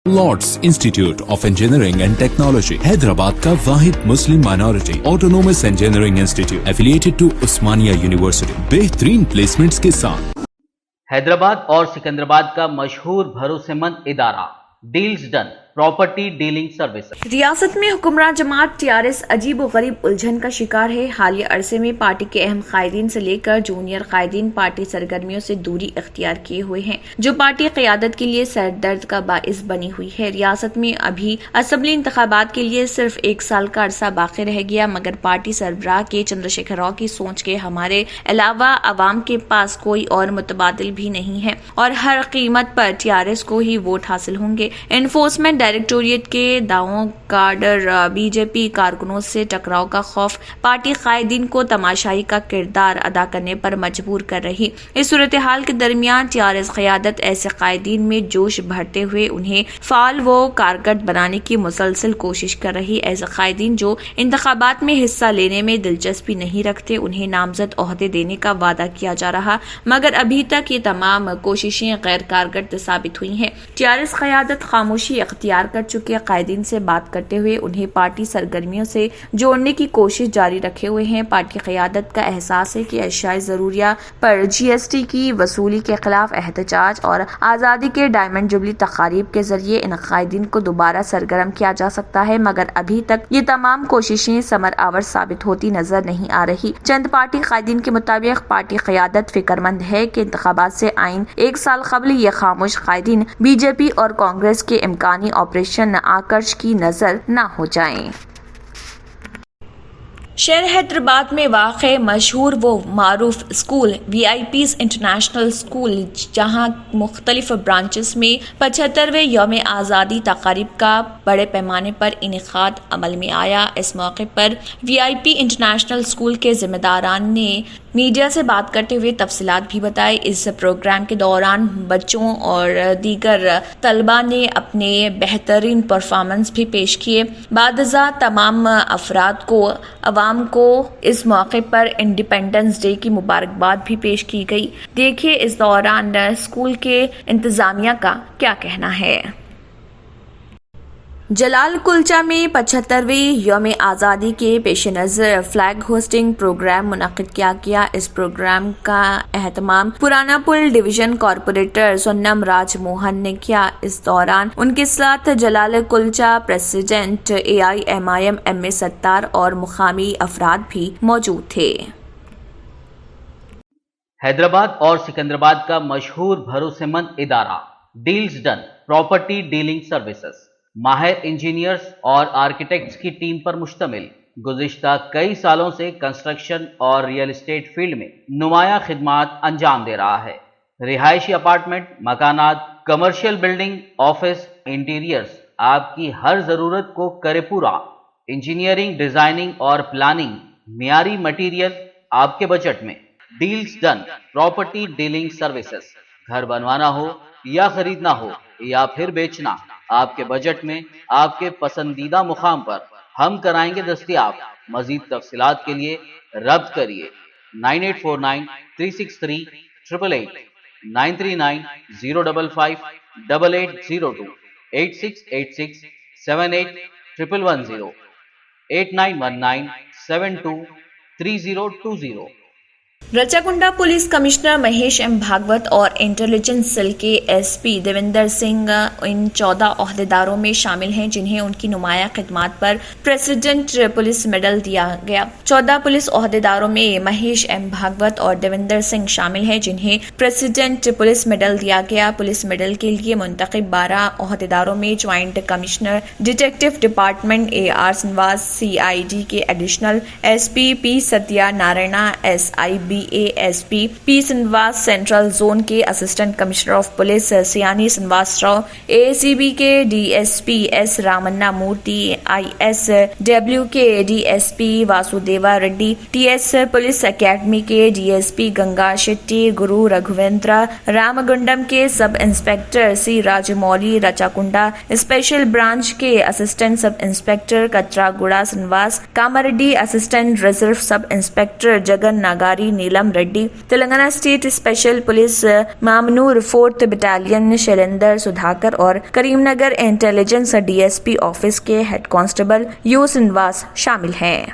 Lord's institute of engineering and technology Hyderabad का वाहिद मुस्लिम minority autonomous engineering institute affiliated to Osmania university बेहतरीन placements के साथ। हैदराबाद और सिकंदराबाद का मशहूर भरोसेमंद इदारा deals done property dealing services. रियासत में हुक्मरान जमात टीआरएस अजीब व गरीब उलझन का शिकार है। हालिया अरसे में पार्टी के अहम कायदीन से लेकर जूनियर कायदीन पार्टी सरगर्मियों से दूरी इख्तियार किए हुए हैं, जो पार्टी क़यादत के लिए सरदर्द का बाइस बनी हुई है। रियासत में अभी असम्बली इंतखाबात के लिए सिर्फ 1 साल का अरसा बाकी रह गया, मगर पार्टी सरबराह के चंद्रशेखर राव की सोच के हमारे अलावा अवाम के पास कोई और मुतबादिल भी नहीं है और हर कीमत पर टीआरएस को ही वोट हासिल होंगे। एनफोर्समेंट डायरेक्टोरेट के दावों का डर, बीजेपी कारकुनों से टकराव का खौफ पार्टी कायदीन को तमाशाई का किरदार अदा करने पर मजबूर कर रही। इस सूरत हाल के दरमियान टीआरएस क़यादत ऐसे कायदीन में जोश भरते हुए उन्हें फाल व कारगर बनाने की मुसलसल कोशिश कर रही। ऐसे कायदीन जो इंतखाबात में हिस्सा लेने में दिलचस्पी नहीं रखते, उन्हें नामजद ओहदे देने का वादा किया जा रहा, मगर अभी तक ये तमाम कोशिशें गैर कारगर साबित हुई हैं। टीआरएस क़यादत खामोशी इख्तियार कर चुके कायदीन से बात करते हुए उन्हें पार्टी सरगर्मियों से जोड़ने की कोशिश जारी रखे हुए हैं। पार्टी क़यादत का एहसास है कि अशियाए ज़रूरिया पर जीएसटी की वसूली के खिलाफ एहतजाज और आज़ादी के डायमंड जुबली तकारीब के जरिए इन कायदीन को दोबारा सरगर्म किया जा सकता है, मगर अभी तक ये तमाम कोशिशें समर आवर साबित होती नजर नहीं आ रही। चंद पार्टी कायदीन के मुताबिक पार्टी क़यादत फिक्रमंद है कि इंतखाबात से आइन 1 साल कबल ये खामोश कायदीन बीजेपी और कांग्रेस के इम्कानी ऑपरेशन आकर्ष की नजर न हो जाएं। शहर हैदराबाद में वाक़े मशहूर व मारूफ स्कूल वीआईपीज़ इंटरनेशनल स्कूल, जहां मुख्तलिफ ब्रांचेस में 75वें यौम आज़ादी तक़रीब का बड़े पैमाने पर इनेकाद अमल में आया। इस मौके पर वीआईपी इंटरनेशनल स्कूल के ज़िम्मेदारान ने मीडिया से बात करते हुए तफसीलात भी बताई। इस प्रोग्राम के दौरान बच्चों और दीगर तलबा ने अपने बेहतरीन परफॉर्मेंस भी पेश किए। बादज़ा तमाम अफराद को अवाम को इस मौके पर इंडिपेंडेंस डे की मुबारकबाद भी पेश की गई। देखिए इस दौरान स्कूल के इंतजामिया का क्या कहना है। जलाल कुलचा में 75वें यौम आज़ादी के पेश नज़र फ्लैग होस्टिंग प्रोग्राम मुनक़िद किया गया। इस प्रोग्राम का एहतमाम पुराना पुल डिवीजन कॉरपोरेटर सोनम राज मोहन ने किया। इस दौरान उनके साथ Jalal Kulcha president AIMIM MA Sattar और मुकामी अफराद भी मौजूद थे। हैदराबाद और सिकंदराबाद का मशहूर भरोसेमंद इदारा deals done property dealing services माहिर इंजीनियर्स और आर्किटेक्ट्स की टीम पर मुश्तमिल गुज़िश्ता कई सालों से कंस्ट्रक्शन और रियल एस्टेट फील्ड में नुमाया खिदमात अंजाम दे रहा है। रिहायशी अपार्टमेंट, मकानात, कमर्शियल बिल्डिंग, ऑफिस, इंटीरियर्स, आपकी हर ज़रूरत को करे पूरा। इंजीनियरिंग, डिज़ाइनिंग और प्लानिंग, मियारी मटीरियल आपके बजट में। Deals done property dealing services. घर बनवाना हो या खरीदना हो या फिर बेचना, आपके बजट में आपके पसंदीदा मुकाम पर हम कराएंगे दस्तयाब। मजीद तफसीलात के लिए रब्त करिए 9849 363 888, 939 055 8802, 8686 78 110, 8919 72 3020। Rachakonda police commissioner Mahesh M Bhagwat और इंटेलिजेंस सेल के SP देवेंद्र सिंह इन 14 ओहदेदारों में शामिल हैं जिन्हें उनकी नुमाया खिदमात पर प्रेसिडेंट पुलिस मेडल दिया गया। 14 पुलिस ओहदेदारों में महेश एम भागवत और देवेंद्र सिंह शामिल हैं जिन्हें प्रेसिडेंट पुलिस मेडल दिया गया। पुलिस मेडल के लिए मुंतखब 12 ओहदेदारों में joint commissioner detective department AR Srinivas CID के additional SP P Satya Narayana SIB ASP P Srinivas central zone के assistant commissioner of police Siyani Srinivas Rao, ACB के DSP S Ramanna Murthy, ISW के DSP Vasudeva Reddy, TS police academy के DSP गंगा शेट्टी, गुरु रघुवेंद्र, रामगुंडम के sub inspector C Rajamouli, Rachakonda special branch के assistant sub inspector Kacheguda Srinivas, Kamareddy assistant reserve sub inspector Jagan Nagari, Neelam Reddy, Telangana state special police Mamnoor 4th battalion Shailender Sudhakar اور Karimnagar intelligence DSP office کے head constable U Srinivas شامل ہیں۔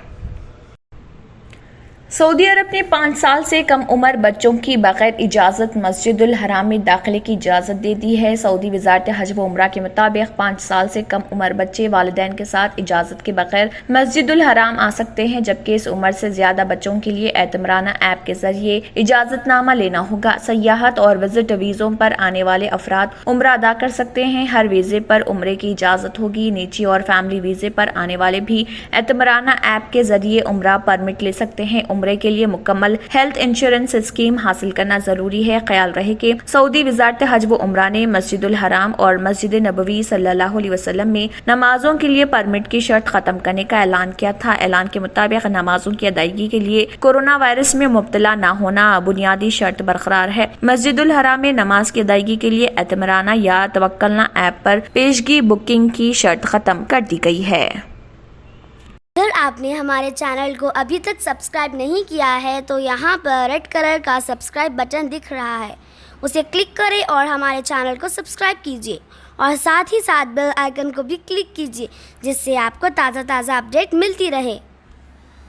سعودی عرب نے 5 سال سے کم عمر بچوں کی بغیر اجازت مسجد الحرام میں داخلے کی اجازت دے دی ہے۔ سعودی وزارت حج و عمرہ کے مطابق 5 سال سے کم عمر بچے والدین کے ساتھ اجازت کے بغیر مسجد الحرام آ سکتے ہیں، جبکہ اس عمر سے زیادہ بچوں کے لیے اعتمرانہ ایپ کے ذریعے اجازت نامہ لینا ہوگا۔ سیاحت اور وزٹ ویزوں پر آنے والے افراد عمرہ ادا کر سکتے ہیں۔ ہر ویزے پر عمرے کی اجازت ہوگی۔ نجی اور فیملی ویزے پر آنے والے بھی اعتمرانہ ایپ کے ذریعے عمرہ پرمٹ لے سکتے ہیں۔ عمرے کے لیے مکمل ہیلتھ انشورنس اسکیم حاصل کرنا ضروری ہے۔ خیال رہے کہ سعودی وزارت حج و عمرہ نے مسجد الحرام اور مسجد نبوی صلی اللہ علیہ وسلم میں نمازوں کے لیے پرمٹ کی شرط ختم کرنے کا اعلان کیا تھا۔ اعلان کے مطابق نمازوں کی ادائیگی کے لیے کورونا وائرس میں مبتلا نہ ہونا بنیادی شرط برقرار ہے۔ مسجد الحرام میں نماز کی ادائیگی کے لیے اعتمرانہ یا توکلنا ایپ پر پیشگی بکنگ کی شرط ختم کر دی گئی ہے۔ اگر آپ نے ہمارے چینل کو ابھی تک سبسکرائب نہیں کیا ہے تو یہاں پر ریڈ کلر کا سبسکرائب بٹن دکھ رہا ہے، اسے کلک کریں اور ہمارے چینل کو سبسکرائب کیجیے اور ساتھ ہی ساتھ بیل آئیکن کو بھی کلک کیجیے، جس سے آپ کو تازہ اپڈیٹ ملتی رہے۔